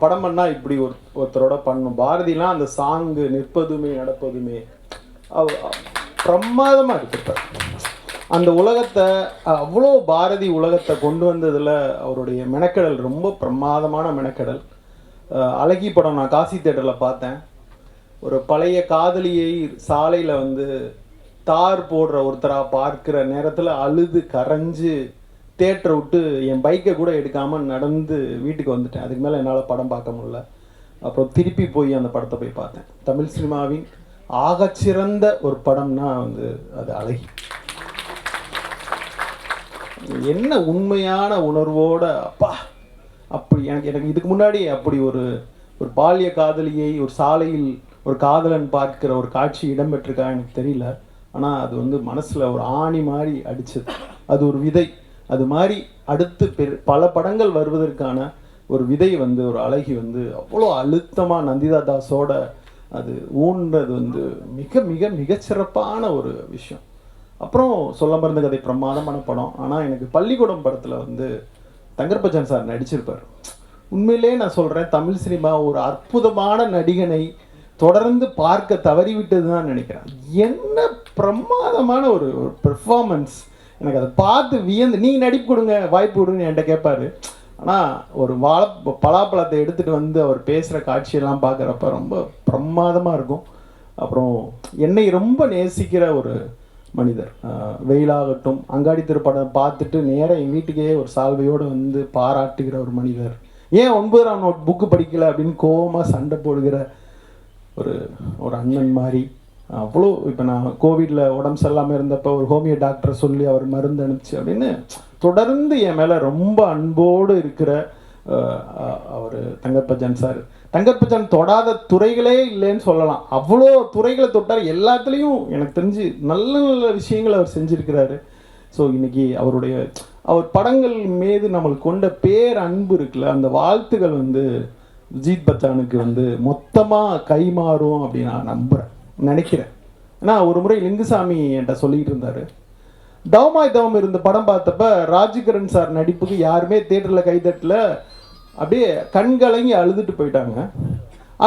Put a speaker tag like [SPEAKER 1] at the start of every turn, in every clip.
[SPEAKER 1] படம் பண்ணால் இப்படி ஒருத்தரோட பண்ணணும். பாரதிலாம் அந்த சாங்கு நிற்பதுமே நடப்பதுமே பிரமாதமாக இருப்பார். அந்த உலகத்தை அவ்வளோ பாரதி உலகத்தை கொண்டு வந்ததில் அவருடைய மெனக்கடல் ரொம்ப பிரமாதமான மெனக்கடல். அழகி படம் நான் காசி தேட்டரில் பார்த்தேன். ஒரு பழைய காதலியை சாலையில் வந்து தார் போடுற ஒருத்தராக பார்க்குற நேரத்தில் அழுது கரைஞ்சு தேட்டரை விட்டு என் பைக்கை கூட எடுக்காமல் நடந்து வீட்டுக்கு வந்துட்டேன். அதுக்கு மேலே என்னால் படம் பார்க்க முடியல. அப்புறம் திருப்பி போய் அந்த படத்தை போய் பார்த்தேன். தமிழ் சினிமாவின் ஆகச்சிறந்த ஒரு படம்னா வந்து அது அழகி. என்ன உண்மையான உணர்வோட அப்பா அப்படி எனக்கு இதுக்கு முன்னாடி அப்படி ஒரு பால்ய காதலியை ஒரு சாலையில் ஒரு காதலன் பார்க்கிற ஒரு காட்சி இடம்பெற்றிருக்கா எனக்கு தெரியல. ஆனால் அது வந்து மனசில் ஒரு ஆணி மாதிரி அடிச்சது. அது ஒரு விதை. அது மாதிரி அடுத்து பல படங்கள் வருவதற்கான ஒரு விதை வந்து ஒரு அழகி வந்து அவ்வளோ அழுத்தமாக நந்திதா தாஸோட அது ஊன்றது வந்து மிக மிக மிகச்சிறப்பான ஒரு விஷயம். அப்புறம் சொல்ல மறந்த கதை பிரமாதமான படம். ஆனால் எனக்கு பள்ளிக்கூடம் படத்தில் வந்து தங்கர்பச்சான் சார் நடிச்சிருப்பார். உண்மையிலே நான் சொல்கிறேன், தமிழ் சினிமா ஒரு அற்புதமான நடிகனை தொடர்ந்து பார்க்க தவறிவிட்டது தான் நினைக்கிறேன். என்ன பிரமாதமான ஒரு பெர்ஃபார்மன்ஸ். எனக்கு அதை பார்த்து வியந்து நீங்கள் நடிப்பு கொடுங்க வாய்ப்பு கொடுங்க என்கிட்ட கேட்பார். ஆனால் ஒரு பலாப்பழத்தை எடுத்துகிட்டு வந்து அவர் பேசுகிற காட்சியெல்லாம் பார்க்குறப்ப ரொம்ப பிரமாதமாக இருக்கும். அப்புறம் என்னை ரொம்ப நேசிக்கிற ஒரு மனிதர். வெயிலாகட்டும் அங்காடி திருப்படம் பார்த்துட்டு நேராக என் வீட்டுக்கே ஒரு சால்வையோடு வந்து பாராட்டுகிற ஒரு மனிதர். ஏன் 9ஆம் நோட் புக்கு படிக்கலை அப்படின்னு கோவமாக சண்டை போடுகிற ஒரு அண்ணன் மாதிரி. அவ்வளோ இப்போ நான் கோவிடில் உடம்பு சரியில்லாமல் இருந்தப்போ ஒரு ஹோமியோ டாக்டரை சொல்லி அவர் மருந்து அனுப்பிச்சு அப்படின்னு தொடர்ந்து என் மேலே ரொம்ப அன்போடு இருக்கிற அவர் தங்கர்பச்சான் சார். தங்கர்பச்சான் தொடாத துறைகளே இல்லைன்னு சொல்லலாம். அவ்வளோ துறைகளை தொட்டார். எல்லாத்துலேயும் எனக்கு தெரிஞ்சு நல்ல நல்ல விஷயங்களை அவர் செஞ்சுருக்கிறாரு. ஸோ இன்றைக்கி அவர் படங்கள் மீது நம்மளுக்கு கொண்ட பேர் அன்பு இருக்குல்ல, அந்த வாழ்த்துக்கள் வந்து விஜித் பச்சானுக்கு வந்து மொத்தமாக கைமாறும் அப்படின்னு நான் நினைக்கிறேன். ஏன்னா ஒரு முறை லிங்குசாமி என்கிட்ட சொல்லிகிட்டு இருந்தார், தவமாய் தவம் இருந்த படம் பார்த்தப்ப ராஜ்கிரண் சார் நடிப்புக்கு யாருமே தேட்டரில் கைதட்டல, அப்படியே கண்கலங்கி அழுதுட்டு போயிட்டாங்க.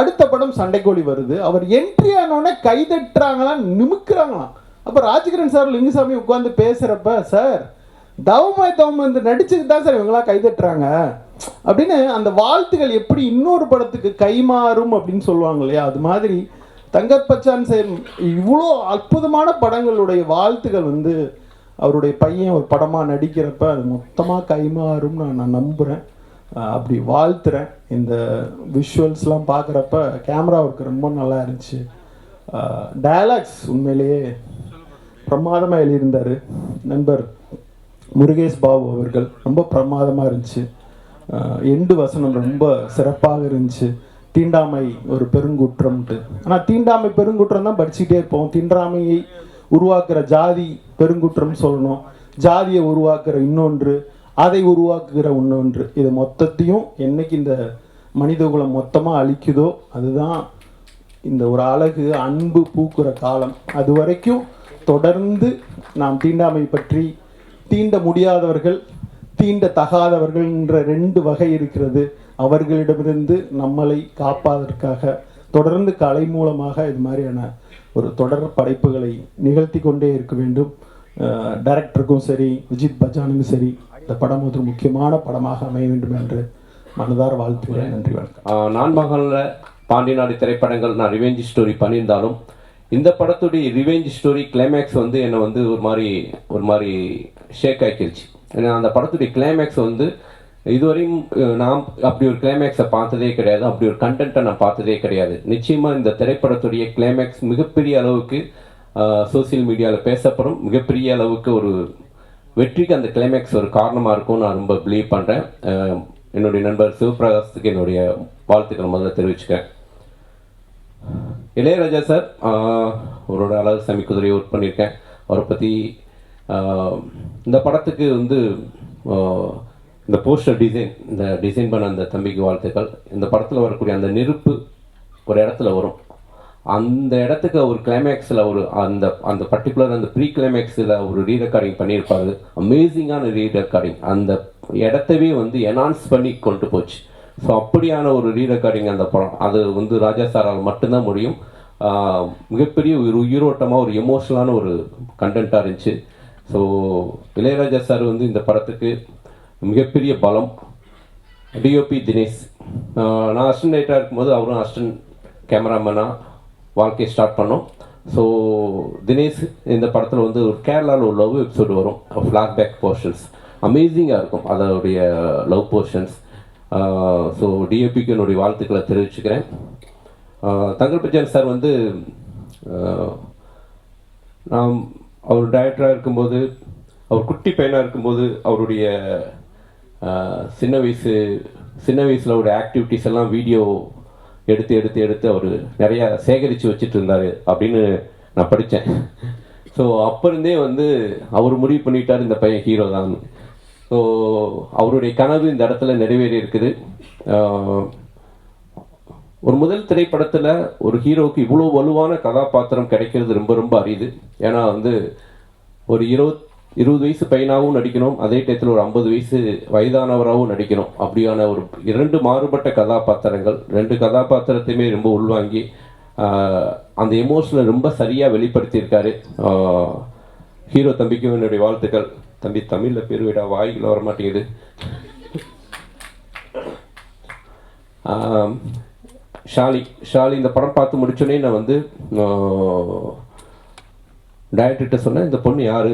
[SPEAKER 1] அடுத்த படம் சண்டைக்கோழி வருது, அவர் என்ட்ரி ஆனோடனே கைதட்டுறாங்களாம் நிமிக்கிறாங்களாம். அப்போ ராஜ்கிரண் சார் லிங்குசாமி உட்காந்து பேசுகிறப்ப, சார் தவமாய் தவம் வந்து நடிச்சுக்கு தான் சார் இவங்களாம் கைதட்டுறாங்க அப்படின்னு அந்த வாழ்த்துக்கள் எப்படி இன்னொரு படத்துக்கு கைமாறும் அப்படின்னு சொல்லுவாங்க இல்லையா, அது மாதிரி தங்கர்பச்சான் சார் இவ்வளோ அற்புதமான படங்களுடைய வாழ்த்துக்கள் வந்து அவருடைய பையன் ஒரு படமாக நடிக்கிறப்ப அது மொத்தமாக கைமாறும்னு நான் நம்புகிறேன். அப்படி வாழ்த்துறேன். இந்த விஷுவல்ஸ்லாம் பார்க்குறப்ப கேமரா ஒர்க் ரொம்ப நல்லா இருந்துச்சு. டயலாக்ஸ் உண்மையிலேயே பிரமாதமாக எழுதியிருந்தார் நண்பர் முருகேஷ் பாபு அவர்கள். ரொம்ப பிரமாதமாக இருந்துச்சு. எண்டு வசனம் ரொம்ப சிறப்பாக இருந்துச்சு. தீண்டாமை ஒரு பெருங்குற்றம்ட்டு. ஆனால் தீண்டாமை பெருங்குற்றம் தான் படிச்சுக்கிட்டே இருப்போம். தீண்டாமையை உருவாக்குற ஜாதி பெருங்குற்றம் சொல்லணும், ஜாதியை உருவாக்குற இன்னொன்று, அதை உருவாக்குகிற இன்னொன்று. இது மொத்தத்தையும் என்னைக்கு இந்த மனிதகுலம் மொத்தமாக அழிக்குதோ அதுதான் இந்த ஒரு அழகு அன்பு பூக்குற காலம். அது வரைக்கும் தொடர்ந்து நாம் தீண்டாமை பற்றி, தீண்ட முடியாதவர்கள் தீண்ட தகாதவர்கள் என்ற 2 வகை இருக்கிறது. அவர்களிடமிருந்து நம்மளை காப்பதற்காக தொடர்ந்து கலை மூலமாக இது மாதிரியான ஒரு தொடர் படைப்புகளை நிகழ்த்தி கொண்டே இருக்க வேண்டும். டைரக்டருக்கும் சரி விஜித் பச்சானுக்கும் சரி இந்த படம் ஒரு முக்கியமான படமாக அமைய வேண்டும் என்று மனதார வாழ்த்துகிறேன். நன்றி, வணக்கம்.
[SPEAKER 2] நான் மகளில் பாண்டியநாடு திரைப்படங்கள் நான் ரிவெஞ்ச் ஸ்டோரி பண்ணியிருந்தாலும் இந்த படத்துடைய ரிவெஞ்ச் ஸ்டோரி கிளைமேக்ஸ் வந்து என்னை வந்து ஒரு மாதிரி ஷேக் ஆக்கிடுச்சு. ஏன்னா அந்த படத்துடைய கிளைமேக்ஸ் வந்து இதுவரையும் நான் அப்படி ஒரு கிளைமேக்ஸை பார்த்ததே கிடையாது, அப்படி ஒரு கண்டென்ட்டை நான் பார்த்ததே கிடையாது. நிச்சயமாக இந்த திரைப்படத்துடைய கிளைமேக்ஸ் மிகப்பெரிய அளவுக்கு சோசியல் மீடியாவில் பேசப்படும், மிகப்பெரிய அளவுக்கு ஒரு வெற்றிக்கு அந்த கிளைமேக்ஸ் ஒரு காரணமாக இருக்கும் நான் ரொம்ப பிலீவ் பண்ணுறேன். என்னுடைய நண்பர் சிவபிரகாசத்துக்கு என்னுடைய வாழ்த்துக்கள் முதல்ல தெரிவிச்சுக்கிறேன். இளையராஜா சார் அவரோட அழகு சாமி குதிரையை ஒர்க் பண்ணியிருக்கேன். அவரை பற்றி இந்த படத்துக்கு வந்து இந்த போஸ்டர் டிசைன் பண்ண அந்த தம்பிக்கு வாழ்த்துக்கள். இந்த படத்தில் வரக்கூடிய அந்த நெருப்பு ஒரு இடத்துல வரும், அந்த இடத்துக்கு ஒரு கிளைமேக்ஸில் அந்த பர்டிகுலர் அந்த ப்ரீ கிளைமேக்ஸில் ஒரு ரீரெக்கார்டிங் பண்ணியிருப்பாரு. அமேசிங்கான ரீரெக்கார்டிங். அந்த இடத்தவே வந்து என்ஹான்ஸ் பண்ணி கொண்டு போச்சு. ஸோ அப்படியான ஒரு ரீரெக்கார்டிங் அந்த படம், அது வந்து ராஜா சாரால் மட்டும்தான் முடியும். மிகப்பெரிய ஒரு உயிரோட்டமாக ஒரு எமோஷனலான ஒரு கண்டென்ட்டாக இருந்துச்சு. ஸோ இளையராஜா சார் வந்து இந்த படத்துக்கு மிகப்பெரிய பலம். டிஓபி தினேஷ், நான் அசிஸ்டன்ட் ரைட்டராக இருக்கும்போது அவரும் அசிஸ்டன்ட் கேமராமேனாக வாழ்க்கையை ஸ்டார்ட் பண்ணோம். ஸோ தினேஷ் இந்த படத்தில் வந்து ஒரு கேரளாவில் ஒரு லவ் எபிசோடு வரும், ஃப்ளாஷ்பேக் போர்ஷன்ஸ் அமேசிங்காக இருக்கும் அதோடைய லவ் போர்ஷன்ஸ். ஸோ டிஓபிக்கு என்னுடைய வாழ்த்துக்களை தெரிவிச்சுக்கிறேன். தங்கர் பச்சன் சார் வந்து நான் அவர் டைரக்டராக இருக்கும்போது, அவர் குட்டி பையனாக இருக்கும்போது அவருடைய சின்ன வயசில் அவருடைய ஆக்டிவிட்டீஸ் எல்லாம் வீடியோ எடுத்து அவர் நிறையா சேகரித்து வச்சுட்டு இருந்தார் அப்படின்னு நான் படித்தேன். ஸோ அப்போ இருந்தே வந்து அவர் முடிவு பண்ணிட்டார் இந்த பையன் ஹீரோ தான். ஸோ அவருடைய கனவு இந்த இடத்துல நிறைவேறி இருக்குது. ஒரு முதல் திரைப்படத்தில் ஒரு ஹீரோவுக்கு இவ்வளோ வலுவான கதாபாத்திரம் கிடைக்கிறது ரொம்ப ரொம்ப அரிது. ஏன்னா வந்து ஒரு 20 வயசு பையனாகவும் நடிக்கணும், அதே டயத்தில் ஒரு 50 வயசு வயதானவராகவும் நடிக்கணும். அப்படியான ஒரு 2 மாறுபட்ட கதாபாத்திரங்கள், 2 கதாபாத்திரத்தையுமே ரொம்ப உள்வாங்கி அந்த எமோஷனை ரொம்ப சரியாக வெளிப்படுத்தியிருக்காரு. ஹீரோ தம்பிக்கும் என்னுடைய வாழ்த்துக்கள். தம்பி தமிழில் பேர் விட வாய்கள் வர மாட்டேங்குது. ஷாலி இந்த படம் பார்த்து முடிச்சோடனே நான் வந்து டைரக்டர்கிட்ட சொன்னேன், இந்த பொண்ணு யார்,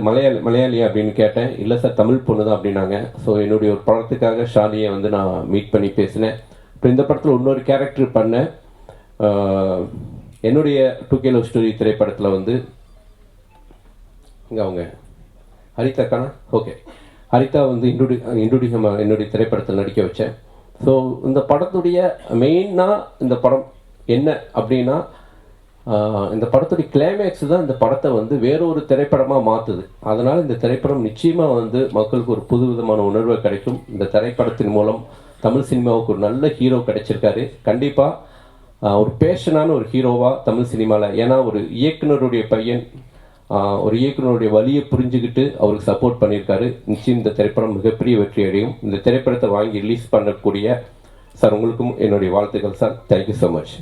[SPEAKER 2] மலையாளியா அப்படின்னு கேட்டேன். இல்லை சார் தமிழ் பொண்ணு தான் அப்படின்னாங்க. ஸோ என்னுடைய ஒரு படத்துக்காக ஷாலியை வந்து நான் மீட் பண்ணி பேசினேன். இப்போ இந்த படத்தில் இன்னொரு கேரக்டர் பண்ணேன். என்னுடைய 2K லவ் ஸ்டோரி திரைப்படத்தில் வந்து இங்கே அவங்க ஹரிதாக்கானா, ஓகே, ஹரிதா வந்து என்னுடைய திரைப்படத்தில் நடிக்க வச்சேன். ஸோ இந்த படத்துடைய மெயினாக இந்த படம் என்ன அப்படின்னா, இந்த படத்துடைய கிளைமேக்ஸ் தான் இந்த படத்தை வந்து வேறொரு திரைப்படமாக மாற்றுது. அதனால் இந்த திரைப்படம் நிச்சயமாக வந்து மக்களுக்கு ஒரு புது விதமான உணர்வை கிடைக்கும். இந்த திரைப்படத்தின் மூலம் தமிழ் சினிமாவுக்கு ஒரு நல்ல ஹீரோ கிடைச்சிருக்காரு. கண்டிப்பாக ஒரு பேஷனான ஒரு ஹீரோவாக தமிழ் சினிமாவில், ஏன்னா ஒரு இயக்குனருடைய பையன் ஒரு இயக்குனருடைய வழியை புரிஞ்சுக்கிட்டு அவருக்கு சப்போர்ட் பண்ணியிருக்காரு. நிச்சயம் இந்த திரைப்படம் மிகப்பெரிய வெற்றி அடையும். இந்த திரைப்படத்தை வாங்கி ரிலீஸ் பண்ணக்கூடிய சார் உங்களுக்கும் என்னுடைய வாழ்த்துக்கள் சார். Thank you so much.